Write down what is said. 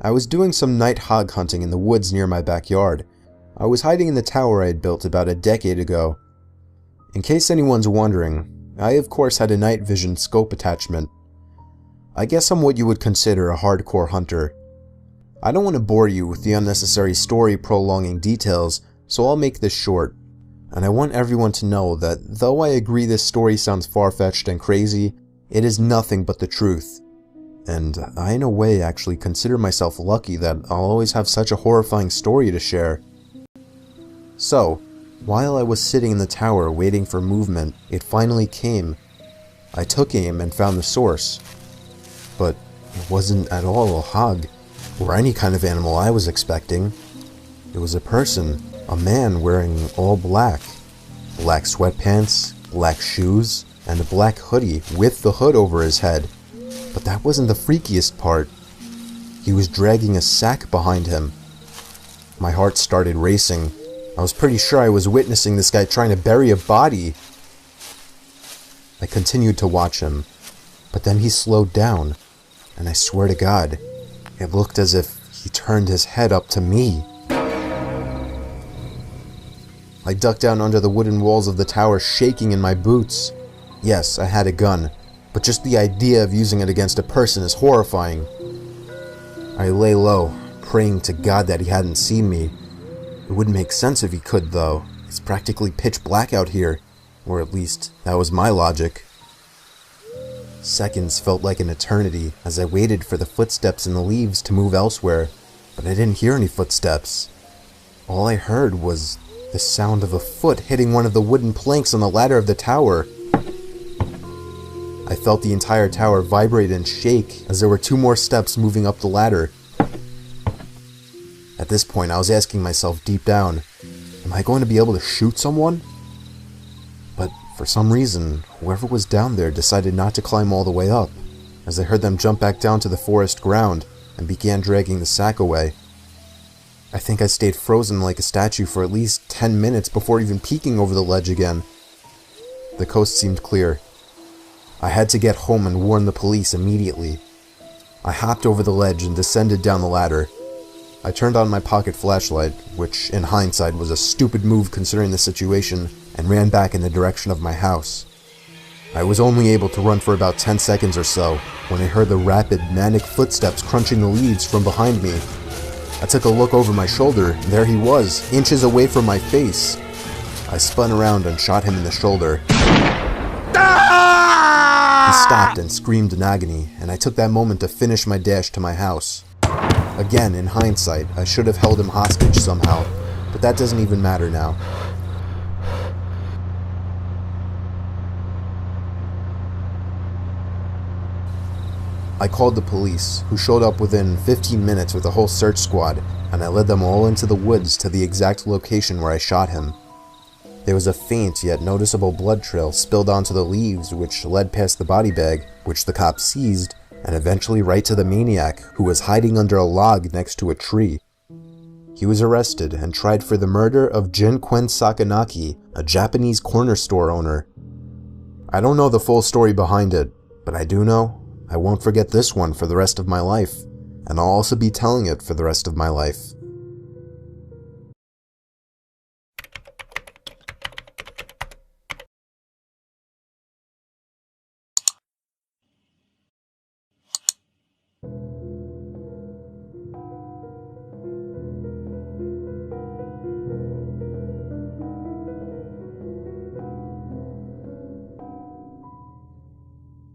I was doing some night hog hunting in the woods near my backyard. I was hiding in the tower I had built about a decade ago. In case anyone's wondering, I of course had a night vision scope attachment. I guess I'm what you would consider a hardcore hunter. I don't want to bore you with the unnecessary story prolonging details, so I'll make this short. And I want everyone to know that though I agree this story sounds far-fetched and crazy, it is nothing but the truth. And I in a way actually consider myself lucky that I'll always have such a horrifying story to share. So, while I was sitting in the tower waiting for movement, it finally came. I took aim and found the source. But it wasn't at all a hog, or any kind of animal I was expecting. It was a person, a man wearing all black. Black sweatpants, black shoes, and a black hoodie with the hood over his head. But that wasn't the freakiest part. He was dragging a sack behind him. My heart started racing. I was pretty sure I was witnessing this guy trying to bury a body. I continued to watch him, but then he slowed down, and I swear to God, it looked as if he turned his head up to me. I ducked down under the wooden walls of the tower, shaking in my boots. Yes, I had a gun, but just the idea of using it against a person is horrifying. I lay low, praying to God that he hadn't seen me. It would make sense if he could, though. It's practically pitch black out here, or at least that was my logic. Seconds felt like an eternity as I waited for the footsteps in the leaves to move elsewhere, but I didn't hear any footsteps. All I heard was the sound of a foot hitting one of the wooden planks on the ladder of the tower. I felt the entire tower vibrate and shake as there were 2 more steps moving up the ladder. At this point, I was asking myself deep down, am I going to be able to shoot someone? But for some reason, whoever was down there decided not to climb all the way up, as I heard them jump back down to the forest ground and began dragging the sack away. I think I stayed frozen like a statue for at least 10 minutes before even peeking over the ledge again. The coast seemed clear. I had to get home and warn the police immediately. I hopped over the ledge and descended down the ladder. I turned on my pocket flashlight, which in hindsight was a stupid move considering the situation, and ran back in the direction of my house. I was only able to run for about 10 seconds or so when I heard the rapid, manic footsteps crunching the leaves from behind me. I took a look over my shoulder, and there he was, inches away from my face. I spun around and shot him in the shoulder. He stopped and screamed in agony, and I took that moment to finish my dash to my house. Again, in hindsight, I should have held him hostage somehow, but that doesn't even matter now. I called the police, who showed up within 15 minutes with a whole search squad, and I led them all into the woods to the exact location where I shot him. There was a faint yet noticeable blood trail spilled onto the leaves which led past the body bag, which the cops seized, and eventually right to the maniac, who was hiding under a log next to a tree. He was arrested and tried for the murder of Jinkwen Sakanaki, a Japanese corner store owner. I don't know the full story behind it, but I do know I won't forget this one for the rest of my life, and I'll also be telling it for the rest of my life.